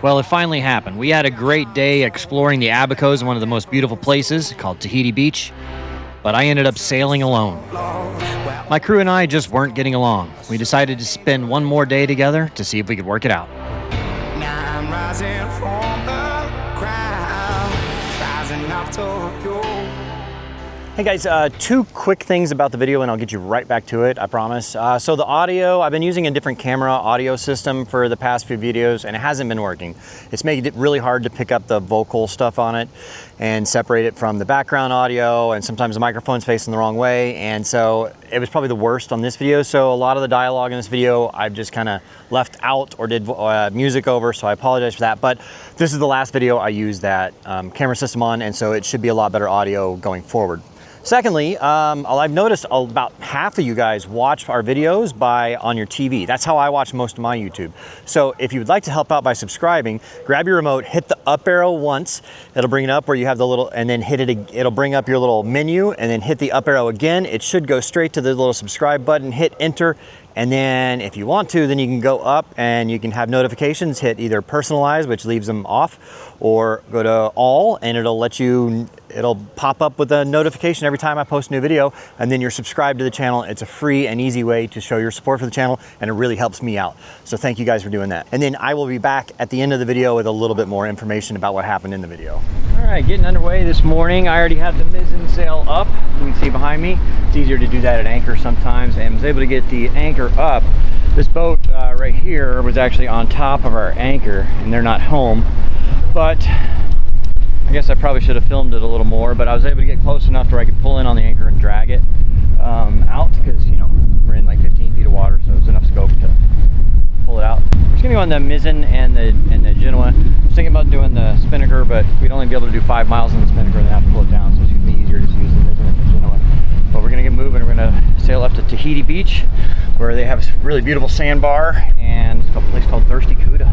Well, it finally happened. We had a great day exploring the Abacos, one of the most beautiful places called Tahiti Beach, but I ended up sailing alone. My crew and I just weren't getting along. We decided to spend one more day together to see if we could work it out. Now I'm rising from the crowd, rising up to you. Hey guys, two quick things about the video and I'll get you right back to it, I promise. So the audio, I've been using a different camera audio system for the past few videos and it hasn't been working. It's making it really hard to pick up the vocal stuff on it and separate it from the background audio, and sometimes the microphone's facing the wrong way, and so it was probably the worst on this video. So a lot of the dialogue in this video I've just kind of left out or did music over, so I apologize for that. But this is the last video I used that camera system on, and so it should be a lot better audio going forward. Secondly, I've noticed about half of you guys watch our videos on your TV. That's how I watch most of my YouTube. So if you would like to help out by subscribing, grab your remote, hit the up arrow once. It'll bring it up where you have the little, and then hit it. It'll bring up your little menu, and then hit the up arrow again. It should go straight to the little subscribe button. Hit enter. And then if you want to, then you can go up and you can have notifications, hit either personalize, which leaves them off, or go to all, and it'll pop up with a notification every time I post a new video, and then you're subscribed to the channel. It's a free and easy way to show your support for the channel, and it really helps me out. So thank you guys for doing that. And then I will be back at the end of the video with a little bit more information about what happened in the video. All right, getting underway this morning. I already have the mizzen sail up. You can see behind me. It's easier to do that at anchor sometimes, and was able to get the anchor up. This boat right here was actually on top of our anchor, and they're not home, but I guess I probably should have filmed it a little more, but I was able to get close enough where I could pull in on the anchor and drag it out, because, you know, we're in like 15 feet of water, so there's enough scope to pull it out. We're just gonna go on the mizzen and the Genoa. I was thinking about doing the spinnaker, but we'd only be able to do 5 miles on the spinnaker and then have to pull it down, so it's gonna be easier to use the mizzen and the Genoa. But we're gonna get moving. We're gonna sail up to Tahiti Beach, where they have a really beautiful sandbar, and it's a place called Thirsty Cuda.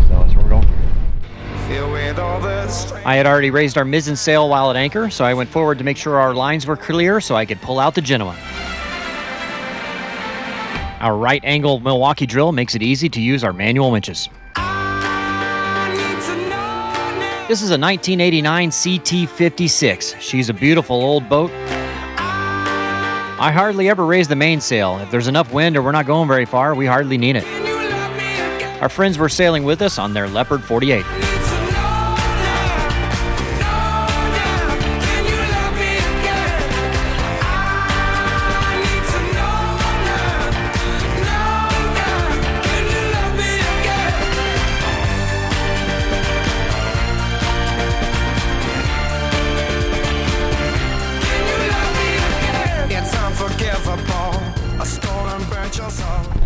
So that's where we're going. I had already raised our mizzen sail while at anchor, so I went forward to make sure our lines were clear so I could pull out the Genoa. Our right angle Milwaukee drill makes it easy to use our manual winches. This is a 1989 CT56. She's a beautiful old boat. I hardly ever raise the mainsail. If there's enough wind or we're not going very far, we hardly need it. Our friends were sailing with us on their Leopard 48.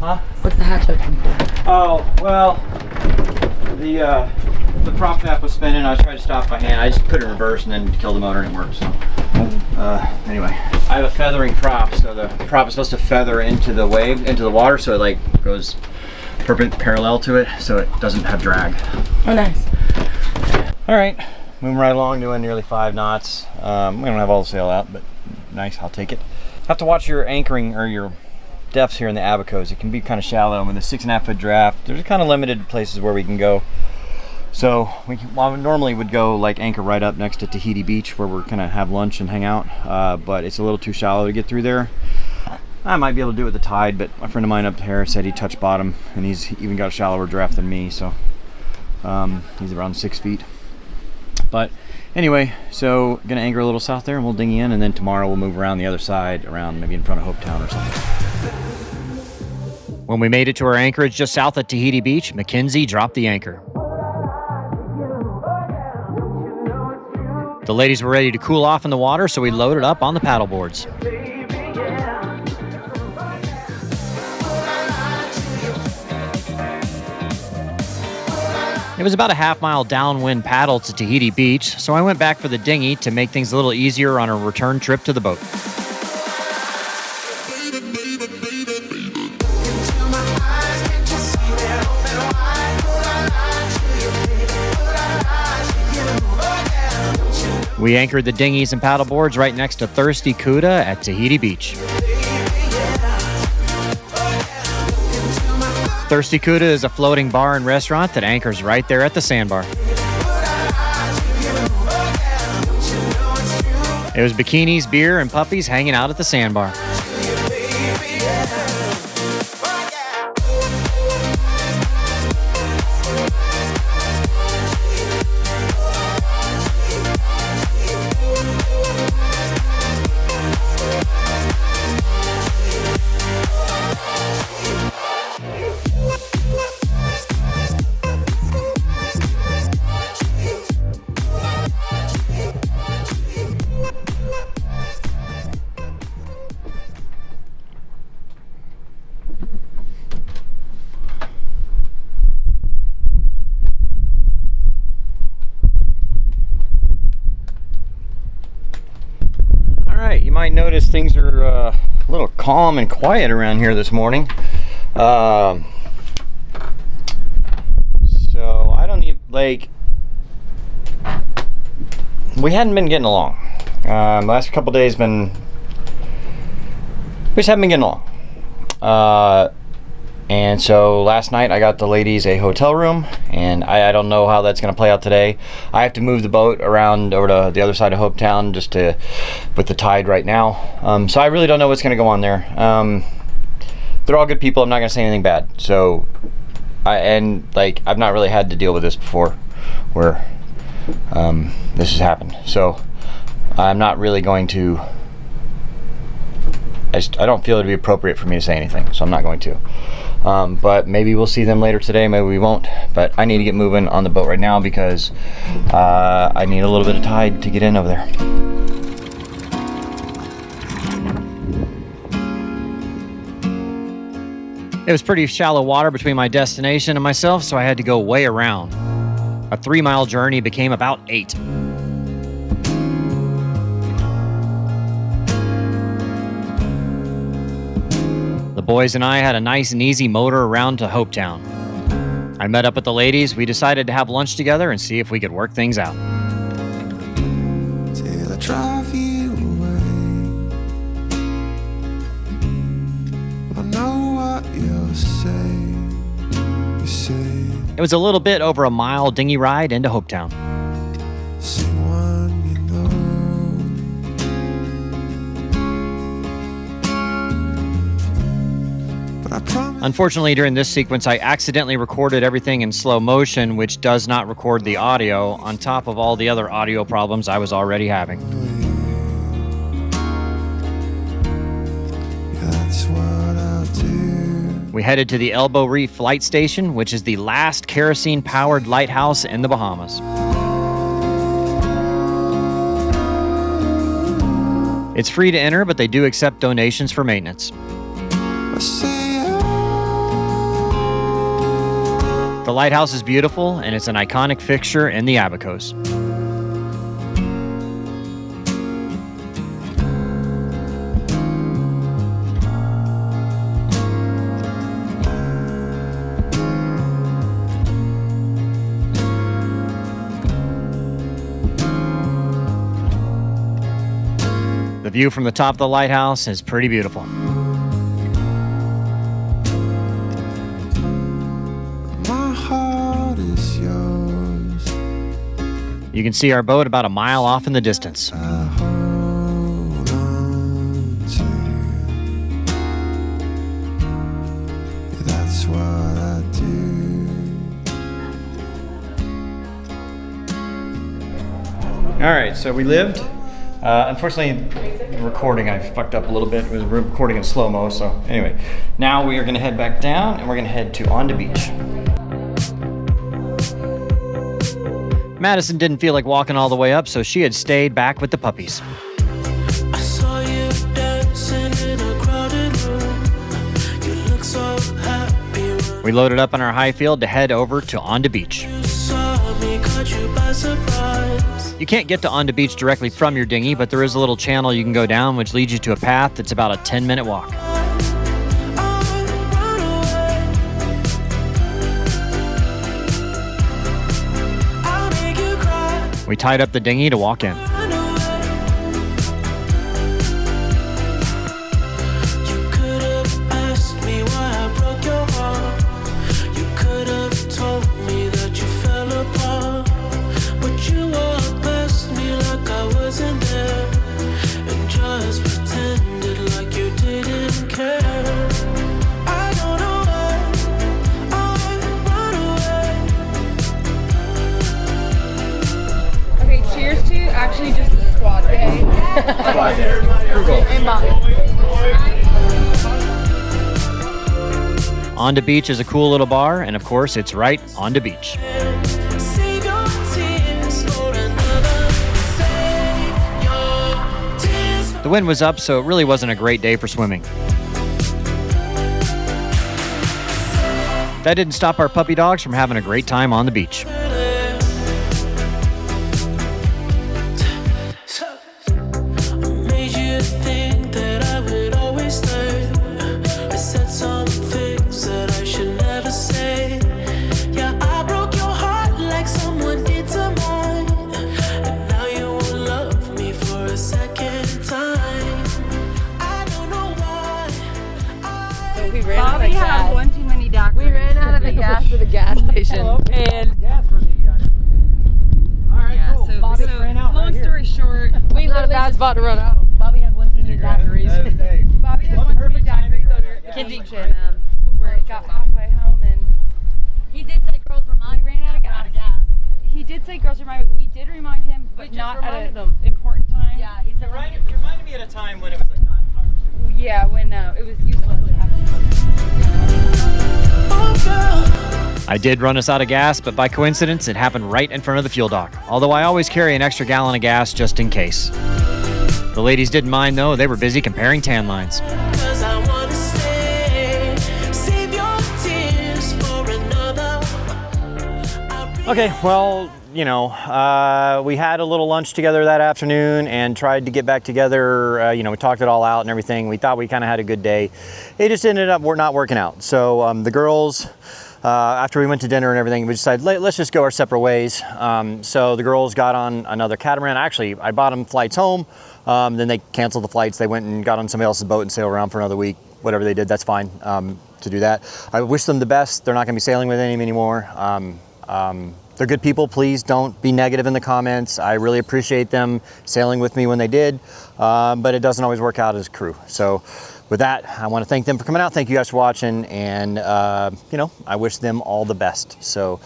Huh? What's the hatch open for? Oh, well, the prop shaft was spinning. I was trying to stop by hand. I just put it in reverse and then killed the motor and it worked. So, anyway, I have a feathering prop, so the prop is supposed to feather into the wave, into the water, so it like goes parallel to it, so it doesn't have drag. Oh, nice. All right, moving right along, doing nearly 5 knots. We don't have all the sail out, but nice. I'll take it. Have to watch your anchoring or your depths here in the Abacos. It can be kind of shallow with a 6.5 foot draft. There's kind of limited places where we can go. So we normally would go like anchor right up next to Tahiti Beach, where we're gonna have lunch and hang out, but it's a little too shallow to get through there. I might be able to do it with the tide, but a friend of mine up here said he touched bottom, and he's even got a shallower draft than me, so he's around 6 feet. But anyway, so gonna anchor a little south there and we'll dinghy in, and then tomorrow we'll move around the other side, around maybe in front of Hopetown or something. When we made it to our anchorage just south of Tahiti Beach, Mackenzie dropped the anchor. The ladies were ready to cool off in the water, so we loaded up on the paddle boards. It was about a half-mile downwind paddle to Tahiti Beach, so I went back for the dinghy to make things a little easier on our return trip to the boat. We anchored the dinghies and paddle boards right next to Thirsty Cuda at Tahiti Beach. Thirsty Cuda is a floating bar and restaurant that anchors right there at the sandbar. It was bikinis, beer, and puppies hanging out at the sandbar. You might notice things are a little calm and quiet around here this morning. So I don't need, like, we hadn't been getting along. Last couple days we just haven't been getting along. And so last night I got the ladies a hotel room, and I don't know how that's going to play out today. I have to move the boat around over to the other side of Hopetown just with the tide right now. So I really don't know what's going to go on there. They're all good people. I'm not going to say anything bad. So, I've not really had to deal with this before, where this has happened. So I'm not really going to. I don't feel it'd be appropriate for me to say anything, so I'm not going to. But maybe we'll see them later today, maybe we won't. But I need to get moving on the boat right now because I need a little bit of tide to get in over there. It was pretty shallow water between my destination and myself, so I had to go way around. A 3-mile journey became about 8. The boys and I had a nice and easy motor around to Hopetown. I met up with the ladies. We decided to have lunch together and see if we could work things out. Till I drive you away. I know what you'll say. You say It was a little bit over a mile dinghy ride into Hopetown. someone you know. But I promise. Unfortunately, during this sequence, I accidentally recorded everything in slow motion, which does not record the audio, on top of all the other audio problems I was already having. Yeah, that's what I'll do. We headed to the Elbow Reef Light Station, which is the last kerosene-powered lighthouse in the Bahamas. It's free to enter, but they do accept donations for maintenance. I say The lighthouse is beautiful, and it's an iconic fixture in the Abacos. The view from the top of the lighthouse is pretty beautiful. my heart is yours. You can see our boat about a mile off in the distance. I hold on to. Yeah, that's what I do. All right, so we lived. Unfortunately, the recording, I fucked up a little bit. It was recording in slow-mo, so anyway. Now we are gonna head back down, and we're gonna head to On the Beach. Madison didn't feel like walking all the way up, so she had stayed back with the puppies. I saw you dancing in a crowded room. You look so happy when We loaded up on our Highfield to head over to On the Beach. you saw me, caught you by surprise. You can't get to On the Beach directly from your dinghy, but there is a little channel you can go down which leads you to a path that's about a 10-minute walk. We tied up the dinghy to walk in. You could have asked me why I broke your heart. On the Beach is a cool little bar, and of course, it's right on the beach. Save your tears for another. Save your tears. The wind was up, so it really wasn't a great day for swimming. That didn't stop our puppy dogs from having a great time on the beach. Made you think that I would always stay. I said some things that I should never say. Yeah, I broke your heart like someone did to mine. And now you won't love me for a second time. I don't know why. We ran Bobby had one too many daiquiris. We ran out of the gas for the gas station. And Gas from the All right, yeah, cool. so, Bobby so ran out long right here. story short, We not a bad spot to run out. Bobby had one too many daiquiris. Hey, Bobby had Well, one too many perfect timing daiquiris right on here. Kids Beach, and we got halfway home, and He did say girls remind we ran out of gas. He did say girls remind. We did remind him, but just not at reminded an important time. Yeah, he said You reminded me at a time when it was like not opportune. Yeah, when it was useless. Oh, girl. I did run us out of gas, but by coincidence, it happened right in front of the fuel dock. Although I always carry an extra gallon of gas just in case. The ladies didn't mind though, they were busy comparing tan lines. 'Cause I wanna stay. Save your tears for another. Okay, well, you know, we had a little lunch together that afternoon and tried to get back together. You know, we talked it all out and everything. We thought we kind of had a good day. It just ended up not working out. So the girls, after we went to dinner and everything, we decided let's just go our separate ways. So the girls got on another catamaran. Actually, I bought them flights home. Then they canceled the flights. They went and got on somebody else's boat and sailed around for another week. Whatever they did, that's fine to do that. I wish them the best. They're not going to be sailing with any anymore. They're good people. Please don't be negative in the comments. I really appreciate them sailing with me when they did, but it doesn't always work out as crew. So with that, I want to thank them for coming out. Thank you guys for watching, and you know, I wish them all the best. So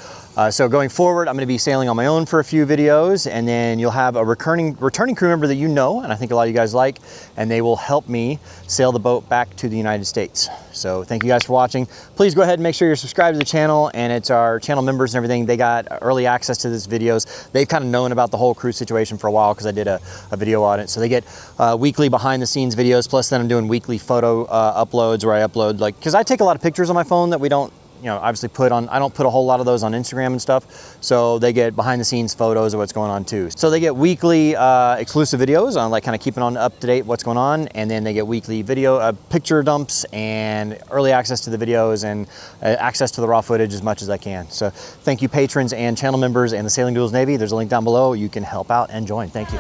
going forward, I'm going to be sailing on my own for a few videos, and then you'll have a returning crew member that you know, and I think a lot of you guys like, and they will help me sail the boat back to the United States. So thank you guys for watching. Please go ahead and make sure you're subscribed to the channel, and it's our channel members and everything. They got early access to these videos. They've kind of known about the whole crew situation for a while because I did a video on it. So they get weekly behind the scenes videos, plus then I'm doing weekly photo uploads where I upload, like, because I take a lot of pictures on my phone that we don't, you know, obviously I don't put a whole lot of those on Instagram and stuff. So they get behind the scenes photos of what's going on too. So they get weekly exclusive videos on like kind of keeping on up to date what's going on. And then they get weekly video picture dumps and early access to the videos and access to the raw footage as much as I can. So thank you patrons and channel members and the Sailing Doodles Navy. There's a link down below. You can help out and join. Thank you.